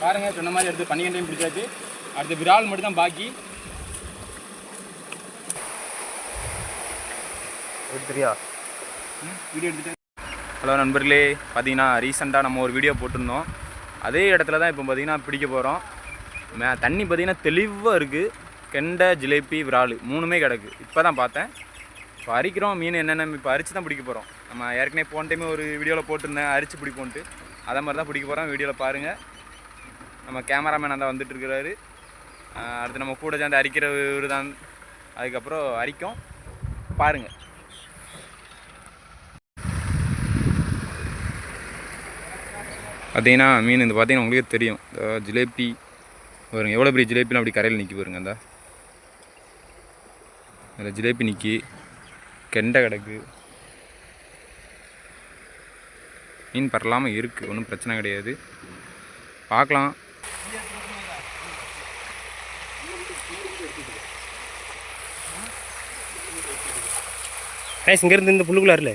பாருங்கள், சொன்ன மாதிரி எடுத்து 12 பிடிச்சாச்சு. அடுத்து விரால் மட்டும் தான் பாக்கி. எடுத்துறியா? வீடியோ எடுத்துகிட்டு. ஹலோ நண்பர்களே, பார்த்தீங்கன்னா ரீசெண்டாக நம்ம ஒரு வீடியோ போட்டிருந்தோம். அதே இடத்துல தான் இப்போ பார்த்தீங்கன்னா பிடிக்க போகிறோம். தண்ணி பார்த்தீங்கன்னா தெளிவாக இருக்குது. கெண்டை, ஜிலேபி, விரால் 3மே கிடக்கு. இப்போ தான் பார்த்தேன். இப்போ அரிக்கிறோம். மீன் என்னென்ன இப்போ அரிச்சு தான் பிடிக்க போகிறோம். நம்ம ஏற்கனவே போன டைமே ஒரு வீடியோவில் போட்டிருந்தேன் அரிச்சு பிடிப்போன்ட்டு. அதை மாதிரி தான் பிடிக்க போகிறோம். வீடியோவில் பாருங்கள். நம்ம கேமராமேன் தான் வந்துட்டுருக்கிறாரு. அடுத்து நம்ம கூட சேர்ந்து அரிக்கிற இவர் தான். அதுக்கப்புறம் அரிக்கும் பாருங்கள். பார்த்தீங்கன்னா மீன் இந்த பார்த்தீங்கன்னா உங்களுக்கே தெரியும். ஜிலேபி பாருங்க, எவ்வளோ பெரிய ஜிலேபிலாம் அப்படி கரையில் நிற்கி பாருங்க. அந்த அதில் ஜிலேபி நிற்கி, கெண்டை கிடக்கு. மீன் பரலாமல் இருக்குது, ஒன்றும் பிரச்சனை கிடையாது. பார்க்கலாம். இங்கேருந்து இந்த புல்லுக்குள்ளாரில்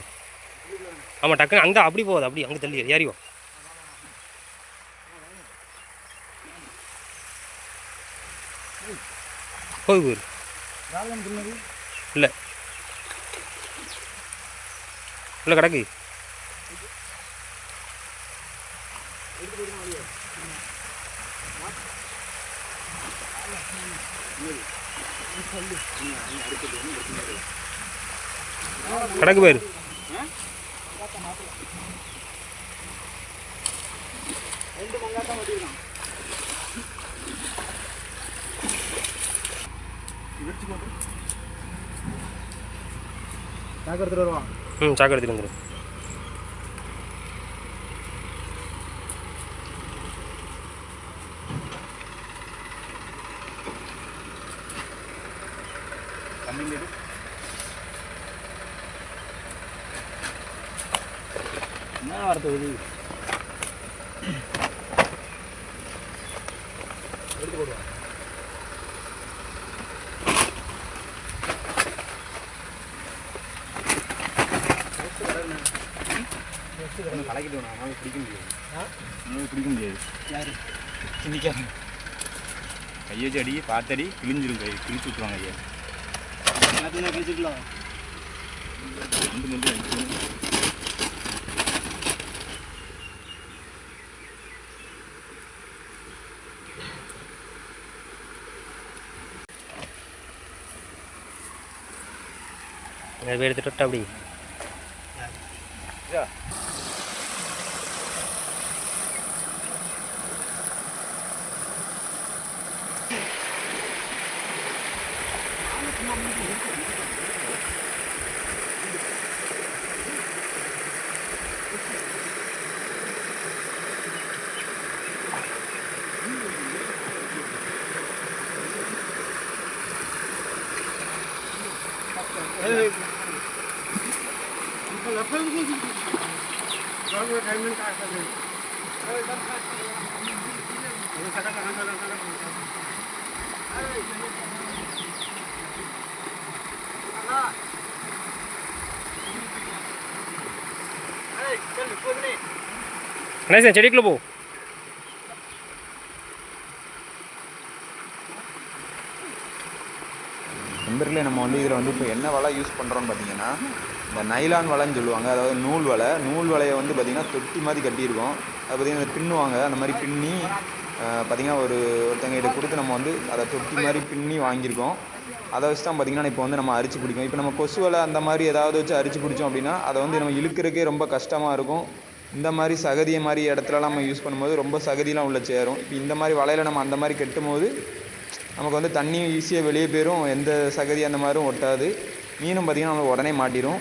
ஆமாம், டக்குன்னு அங்கே அப்படி போகுது. அப்படி அங்கே தள்ளி ஏறிவோம். போய் போயிரு. இல்லை இல்லை கிடக்கு. கிடக்கு போயிரு. சாக்கு எடுத்துகிட்டு வருவான். சாக்கு எடுத்துகிட்டு வந்துடும். என்ன வரது எடுத்து போடுவான். கலக்கிட்டு அவனால பிடிக்க முடியாது. பிடிக்க முடியாது. யார் நிற்காது. கையை வச்சு அடி, பார்த்தடி கிழிஞ்சிரும். கை கிழிச்சு விட்டுருவாங்க. ஐயா எல்லாத்தையும் கிழிச்சுக்கலாம். ரெண்டு மட்டும் அடிச்சு எடுத்துட்டு அப்படி கணேசன் செடிக்குள்ள போ. நண்பர்களே, நம்ம வந்து இதில் வந்து இப்போ என்ன வலை யூஸ் பண்ணுறோன்னு பார்த்தீங்கன்னா, இந்த நைலான் வலைன்னு சொல்லுவாங்க. அதாவது நூல் வலை. நூல் வலையை வந்து பார்த்திங்கன்னா தொட்டி மாதிரி கட்டியிருக்கோம். அது பார்த்திங்கன்னா பின்னுவாங்க. அந்த மாதிரி பின்னி பார்த்திங்கன்னா ஒருத்தங்கிட்ட கொடுத்து நம்ம வந்து அதை தொட்டி மாதிரி பின்னி வாங்கியிருக்கோம். அதை வச்சு தான் பார்த்திங்கன்னா இப்போ வந்து நம்ம அரிச்சு பிடிக்கும். இப்போ நம்ம கொசு வலை அந்த மாதிரி ஏதாவது வச்சு அரிச்சு பிடிச்சோம் அப்படின்னா அதை வந்து நம்ம இழுக்கிறதுக்கே ரொம்ப கஷ்டமாக இருக்கும். இந்த மாதிரி சகதியை மாதிரி இடத்துலலாம் நம்ம யூஸ் பண்ணும்போது ரொம்ப சகதியெலாம் உள்ள சேரும். இப்போ இந்த மாதிரி வலையில் நம்ம அந்த மாதிரி கட்டும் போது நமக்கு வந்து தண்ணியும் ஈஸியாக வெளியே போயிடும். எந்த சகதி அந்த மாதிரியும் ஒட்டாது. மீனும் பார்த்திங்கன்னா நம்மளுக்கு உடனே மாட்டிடும்.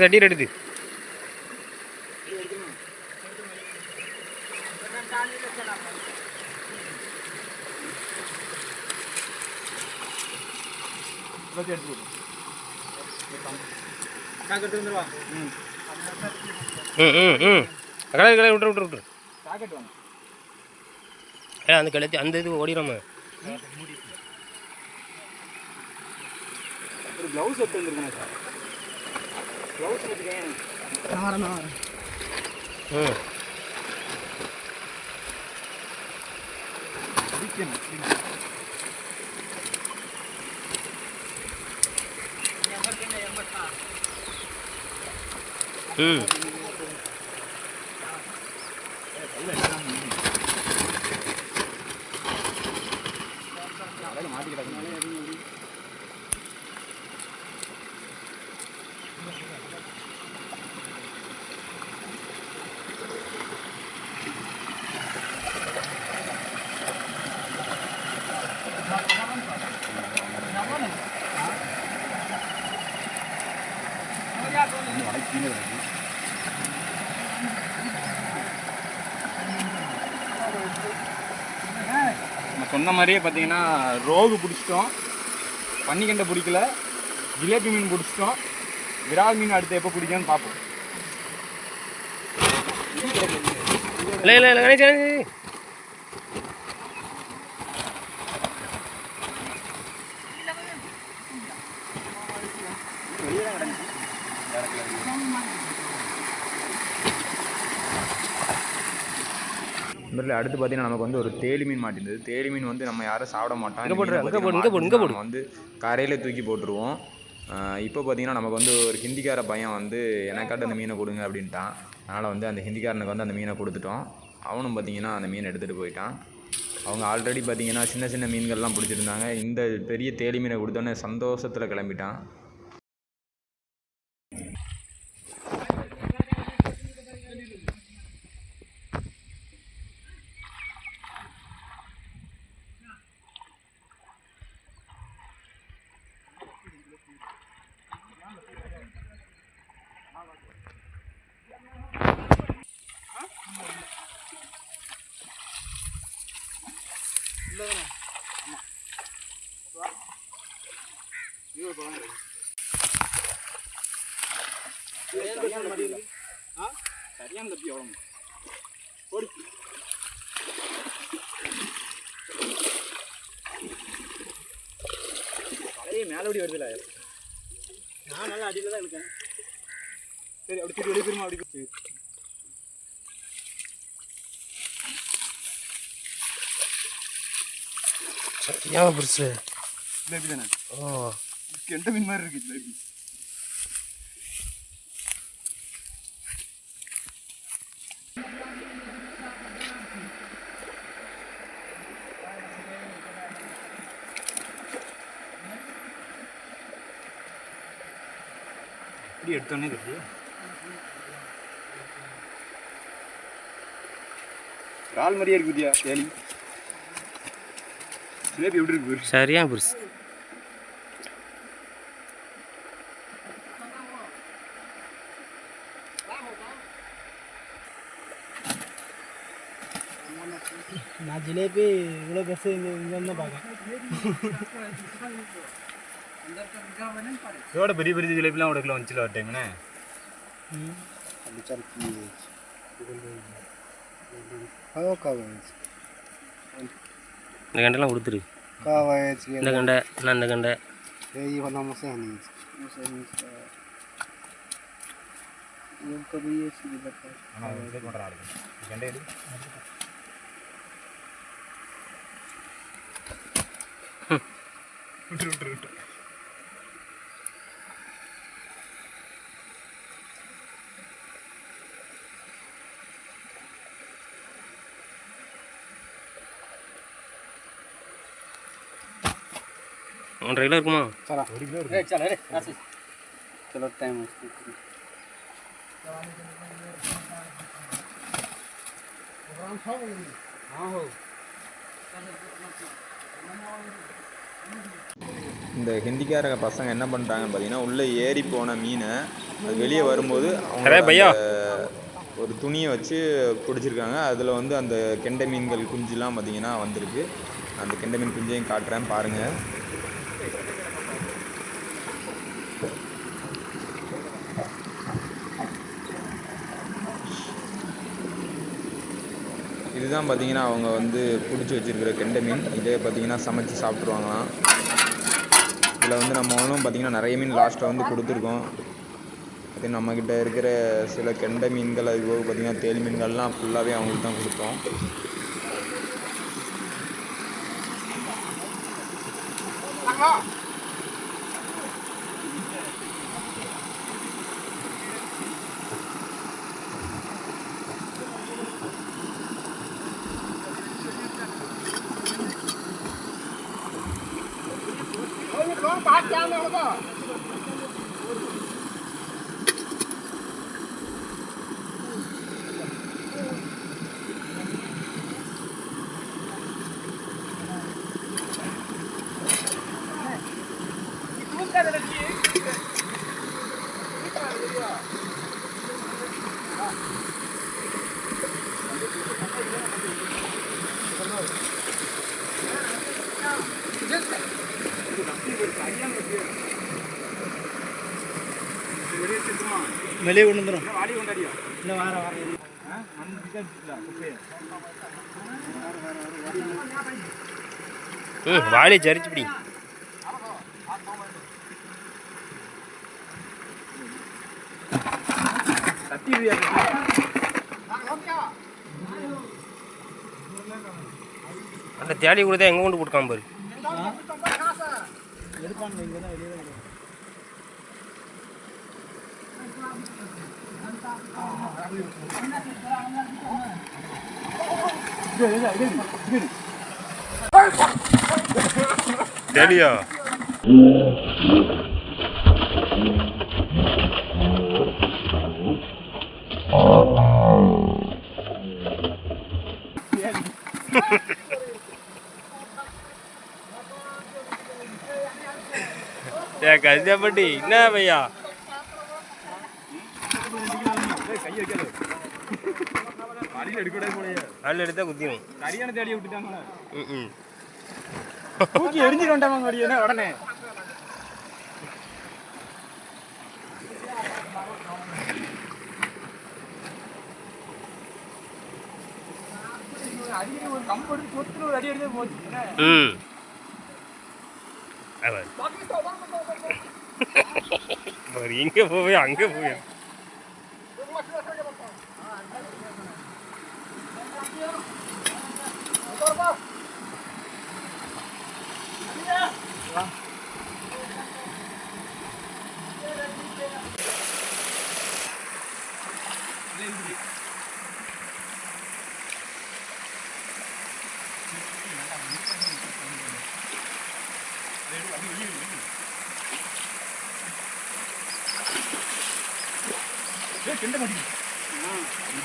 தட்டி எடுத்து கடை கடை விட்டுரு விட்டுரு விட்டுரு அந்த கழுத்து அந்த இது ஓடிடாம ஒரு ப்ளவுஸ் எடுத்து வந்துருக்கேன் சார். ப்ளவுஸ் எடுத்துக்கேன். நம்ம சொன்ன மாதிரியே பார்த்தீங்கன்னா ரோகு பிடிச்சிட்டோம், பன்னிக்கண்டை பிடிக்கல, ஜிலேபி மீன் பிடிச்சிட்டோம். விரால் மீன் அடுத்து எப்போ பிடிக்கும்னு பார்ப்போம். இல்லை இல்லை இல்லை கணேஷ் அடுத்து பார்த்தீங்கன்னா நமக்கு வந்து ஒரு தேலி மீன் மாட்டிருந்தது. தேலி மீன் வந்து நம்ம யாரும் சாப்பிட மாட்டோம். நம்ம வந்து கரையில் தூக்கி போட்டுருவோம். இப்போ பார்த்தீங்கன்னா நமக்கு வந்து ஒரு ஹிந்திக்கார பையன் வந்து எனக்காட்டு அந்த மீனை கொடுங்க அப்படின்ட்டான். அதனால் வந்து அந்த ஹிந்திக்காரனுக்கு வந்து அந்த மீனை கொடுத்துட்டோம். அவனும் பார்த்தீங்கன்னா அந்த மீனை எடுத்துகிட்டு போயிட்டான். அவங்க ஆல்ரெடி பார்த்தீங்கன்னா சின்ன சின்ன மீன்கள்லாம் பிடிச்சிருந்தாங்க. இந்த பெரிய தேலி மீனை கொடுத்தோன்னே சந்தோஷத்தில் கிளம்பிட்டான். சரியான தப்பி எவ்வளோ ஓடி பழைய மேலோடி வருதுல்ல, நான் நல்லா அடியில் தான் இருக்கேன். சரி அப்படி திரும்பி வெளியே திரும்ப அப்படி ஏன் புரிச்சு ஜிலேபி தானே? ஓ கெண்ட மீன் மாதிரி இருக்கு ஜிலேபி. இப்படி எடுத்தோன்னே இருக்கு. ரால் மாதிரியே இருக்கு வித்யா தேலி. ஜிலேபி எப்படி இருக்கு? சரியா புரிச்சு நான் ஜிலேபி இவ்வளோ பெருசு இங்கே பார்க்கேன். இதோட பெரிய பெரிய ஜிலேபிலாம் ஒரு கிலோ வந்துச்சுல ஒரு டைம்ண்ணே. இந்த கண்டெல்லாம் கொடுத்துரு. இந்த கண்டை நான் இந்த கண்டை ஒன்றரை கிலோ இருக்குமா? चलो टाइम இந்த ஹிந்திக்கார பசங்க என்ன பண்ணுறாங்கன்னு பார்த்தீங்கன்னா, உள்ளே ஏறி போன மீனை அது வெளியே வரும்போது அரே அவங்க பையா ஒரு துணியை வச்சு பிடிச்சிருக்காங்க. அதில் வந்து அந்த கெண்டை மீன்கள் குஞ்சுலாம் பார்த்தீங்கன்னா வந்திருக்கு. அந்த கெண்டை மீன் குஞ்சையும் காட்டுறேன் பாருங்கள். இதுதான் பார்த்தீங்கன்னா அவங்க வந்து பிடிச்சி வச்சுருக்கிற கெண்டை மீன். இதே பார்த்தீங்கன்னா சமைச்சு சாப்பிட்ருவாங்களாம். இதில் வந்து நம்ம ஒன்றும் பார்த்திங்கன்னா நிறைய மீன் லாஸ்ட்டில் வந்து கொடுத்துருக்கோம். பார்த்திங்கன்னா நம்மக்கிட்ட இருக்கிற சில கெண்டை மீன்கள் அது போக பார்த்திங்கன்னா தேல் மீன்கள்லாம் ஃபுல்லாகவே அவங்களுக்கு தான் கொடுத்தோம். வெளியே கொண்டு வந்துடும் இல்லை வார வாளி சரிச்சு பிடி. அந்த தேடி கொடுத்தா எங்கே கொண்டு கொடுக்காம பாரு. எடுப்பாங்க இங்கே தான் வெளியே தான் தேடியா கஷ்டப்பட்டு என்ன பையா அதில் எடுத்தா குத்தியும் சரியான தேடி விட்டுட்டாங்களா ம் தூக்கி எரிஞ்சிட்டு வந்துட்டாங்க உடனே அடிக்கடி ஒரு கம்பு எடுத்து கொத்துன்னு ஒரு அடி எடுத்து போச்சு. ம் இங்கே போவே அங்கே போவே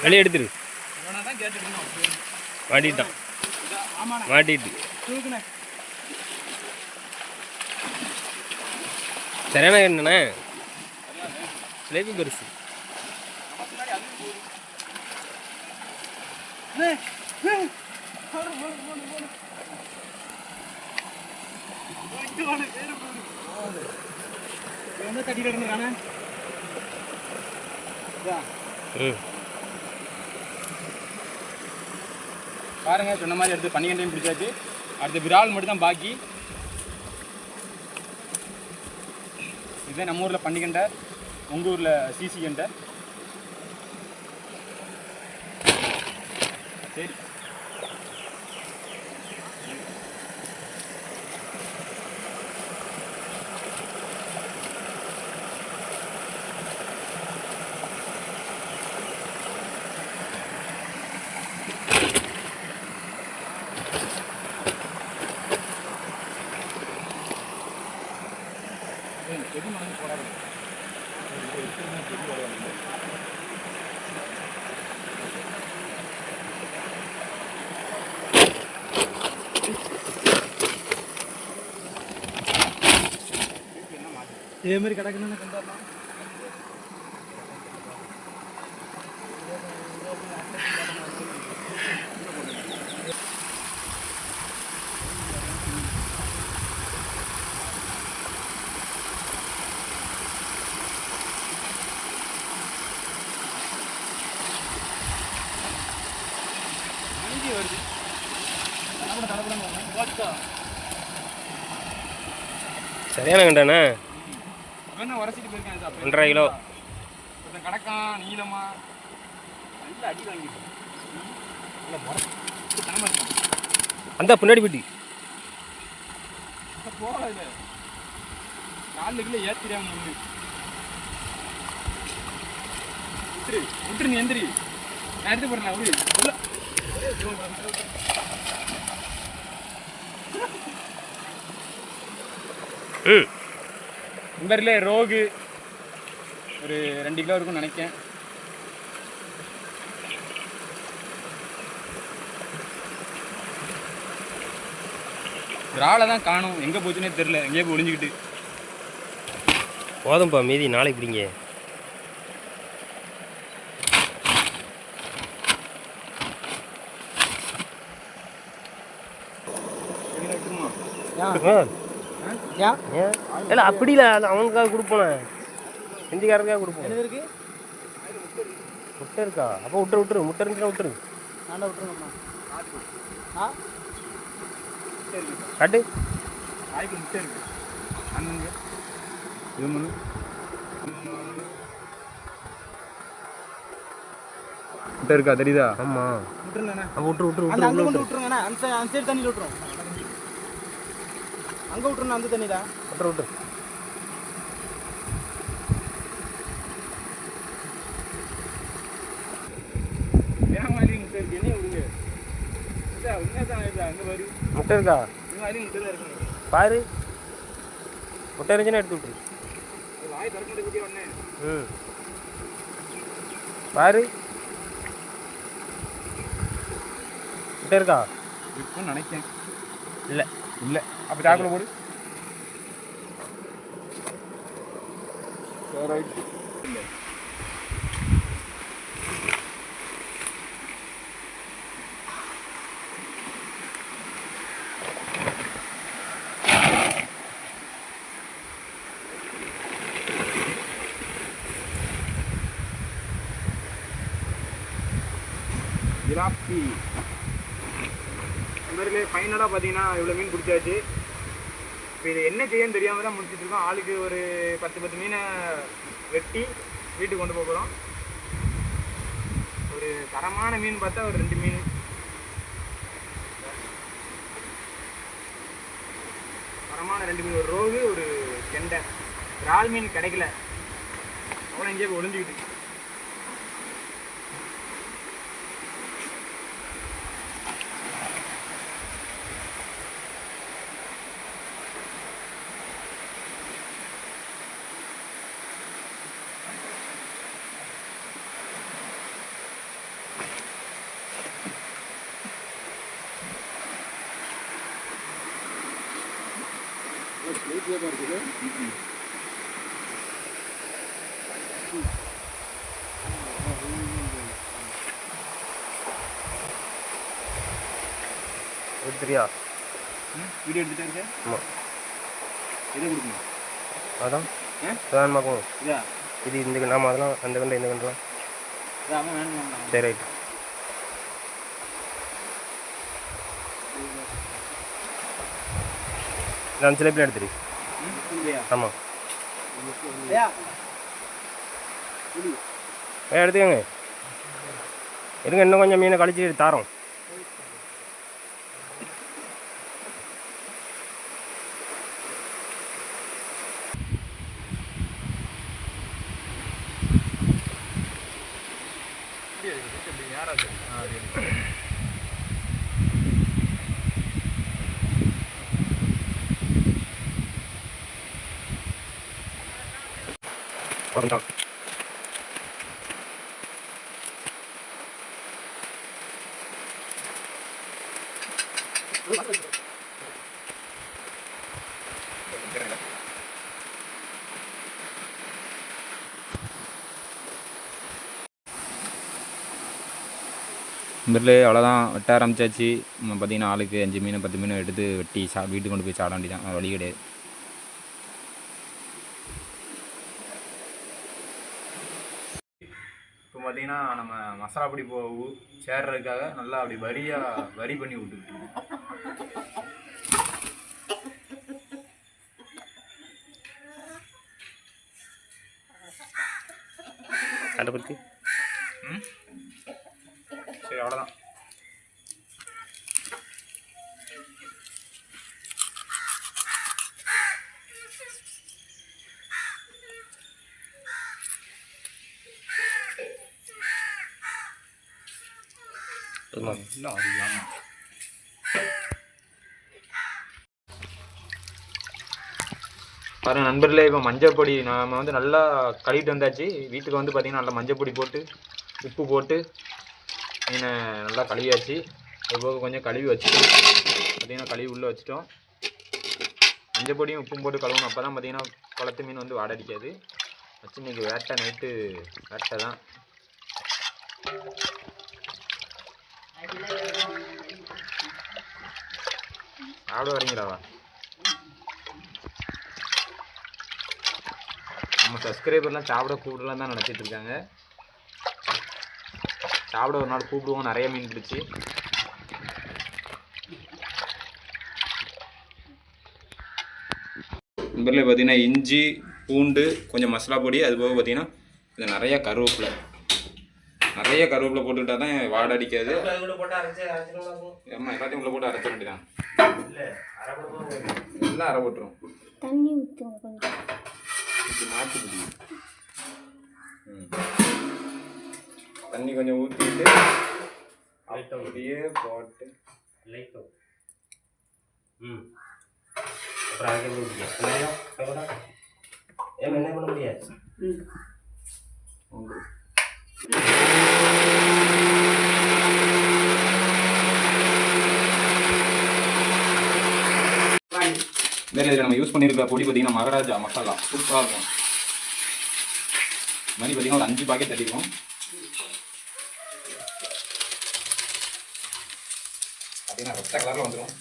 வெளியே எடுத்துரு மாட்டிட்டான் மாட்டிட்டு சரியான என்னண்ணே சிலேபி பெருசு தட்டி கிடந்துறானே பாருங்க சொன்ன மாதிரி எடுத்து பன்னிக்கண்டையும் பிடிச்சாச்சு. அடுத்த விரால் மட்டும் தான் பாக்கி. இதுதான் நம்ம ஊரில் பன்னிக்கண்டை, உங்கள் ஊரில் சிசி கண்டை. சரி செடி மணந்து போடாது. இதேமாரி கிடக்குன்னு கொண்டு வரலாம். வருது சரியான கண்டாண்ணே. உரசிட்டு போயிருக்கேன். 1.5 கிலோ ஒருத்தன் கிடக்கான் நீளமா நல்ல அடி வாங்கிட்டு நல்ல முறை தனமா இருக்கும். அந்த பின்னாடி போட்டி போகல இல்லை 4 கிலோ ஏற்றிடாம ஒன்று விட்டுரு நீ எந்திரி நான் எடுத்து போடுறேன். உள்ள இம்பரில் ரோகு ஒரு 2 கிலோ இருக்கும்னு நினைக்கிறேன். இறாலை தான் காணும், எங்கே போச்சுன்னே தெரில, எங்கேயே போய் ஒளிஞ்சிக்கிட்டு. போதும்ப்பா, மீதி நாளைக்கு பிடிங்க. இல்லை அப்படி இல்லை, அது அவனுக்காக கொடுப்போண்ணே, ஹிந்திக்காரருக்காக கொடுப்போம். முட்டை இருக்கா? அப்போ விட்டுரு முட்டை இருந்துச்சுன்னா விட்டுரு. காட்டு முட்டை இருக்கு இது முன்னு முட்டை இருக்கா தெரியுதா? ஆமாம் விட்டுருங்கண்ணா. அப்போ விட்டுருங்கண்ணா. அந்த சைடு தண்ணியில் விட்டுரும். அங்கே விட்டுருண்ணா, அந்த தண்ணி தான் விட்டுரு. முட்டை இருக்கா பாரு, முட்டை இருந்துச்சுன்னா எடுத்து விட்டுரு. பாரு முட்டை இருக்கா? இருக்குன்னு நினைக்கிறேன். இல்லை இல்லை அப்போ சாக்குல போடு. இல்லை ஜிராப்பி இந்த ஃபைனலாக பார்த்தீங்கன்னா இவ்வளோ மீன் பிடிச்சாச்சு. இப்போ இது என்ன செய்யன்னு தெரியாமல் தான் முடிச்சிட்ருக்கோம். ஆளுக்கு ஒரு 10 மீனை வெட்டி வீட்டுக்கு கொண்டு போகிறோம். ஒரு தரமான மீன் பார்த்தா ஒரு 2 மீன், தரமான 2 மீன், ஒரு ரோகு ஒரு கெண்டை. இறால் மீன் கிடைக்கல, அவ்வளோ எங்கேயே போய் ஒளிஞ்சிக்கிட்டு. எடுத்துறியா? வீடியோ எடுத்துகிட்டே இருக்கேன். ஆமாம், எது கொடுக்கணும்? அதான் வேணுமாக்கும் இதா இது இந்த நாம அதெல்லாம் அந்த கண்டை இந்த கண்டெலாம் இதாமல் வேணும். சரி ரைட்டு. நான் சில பேர் எடுத்துரு. ஆமாம் எடுத்துக்கோங்க. இருங்க, இன்னும் கொஞ்சம் மீனை கழிச்சு தாரோம். நண்பர்களே அவ்வளோதான், வெட்ட ஆரம்பிச்சாச்சு. நம்ம பார்த்தீங்கன்னா ஆளுக்கு 5 மீன் 10 மீன் எடுத்து வெட்டி வீட்டுக்கு கொண்டு போய் சாப்பிட வேண்டியதான், வழி கிடையாது. இப்போ பார்த்தீங்கன்னா நம்ம மசாலா பொடி சேர்றதுக்காக நல்லா அப்படி வரி பண்ணி விட்டுக்கிட்டு அதை பற்றி சரி அவ்வளோதான். இல்லை அறியாம பாருங்கள் நண்பர்களே, இப்போ மஞ்சள் பொடி நம்ம வந்து நல்லா கழுவிட்டு வந்தாச்சு. வீட்டுக்கு வந்து பார்த்திங்கன்னா நல்லா மஞ்சள் பொடி போட்டு உப்பு போட்டு மீனை நல்லா கழுவியாச்சு. அதுபோக கொஞ்சம் கழுவி வச்சுட்டோம், பார்த்திங்கன்னா கழுவி உள்ளே வச்சுட்டோம். மஞ்சள் பொடியும் உப்பும் போட்டு கழுவணும், அப்போ தான் பார்த்திங்கன்னா குளத்து மீன் வந்து வாடை அடிக்காது. வச்சு இன்றைக்கி வேட்டை நைட்டு வேட்டை தான். சாப்பிட வரீங்களாவா? நம்ம சப்ஸ்கிரைபர்லாம் சாப்பிட கூப்பிடலாம் தான் நினச்சிட்டு இருக்காங்க. சாப்பிட ஒரு நாள் கூப்பிடுவோம், நிறைய மீன் பிடிச்சி. நண்பர்களே பார்த்தீங்கன்னா இஞ்சி பூண்டு கொஞ்சம் மசாலா பொடி, அது போக பார்த்தீங்கன்னா கொஞ்சம் நிறையா கருவேப்பிலை போட்டுக்கிட்டா தான் வாடை அடிக்காது. ஆமாம், எல்லாத்தையும் உள்ள போட்டு அரைச்ச வேண்டியதான். எல்லாம் அரை போட்டுரும். தண்ணி ஊற்றுங்க கொஞ்சம். மாற்றி பிடிக்கும். தண்ணி கொஞ்சம் ஊற்றிட்டு அப்படியே போட்டு அப்புறம் அரைக்க முடியாது. என்ன பண்ண முடியாது. வேறு இதில் நம்ம யூஸ் பண்ணியிருக்க பொடி பார்த்தீங்கன்னா மகாராஜா மசாலா சூப்பராக இருக்கும். இது மாதிரி பார்த்தீங்கன்னா ஒரு 5 பாக்கெட் தட்டிக்கும். பார்த்தீங்கன்னா ரத்த கலரில் வந்துடும்.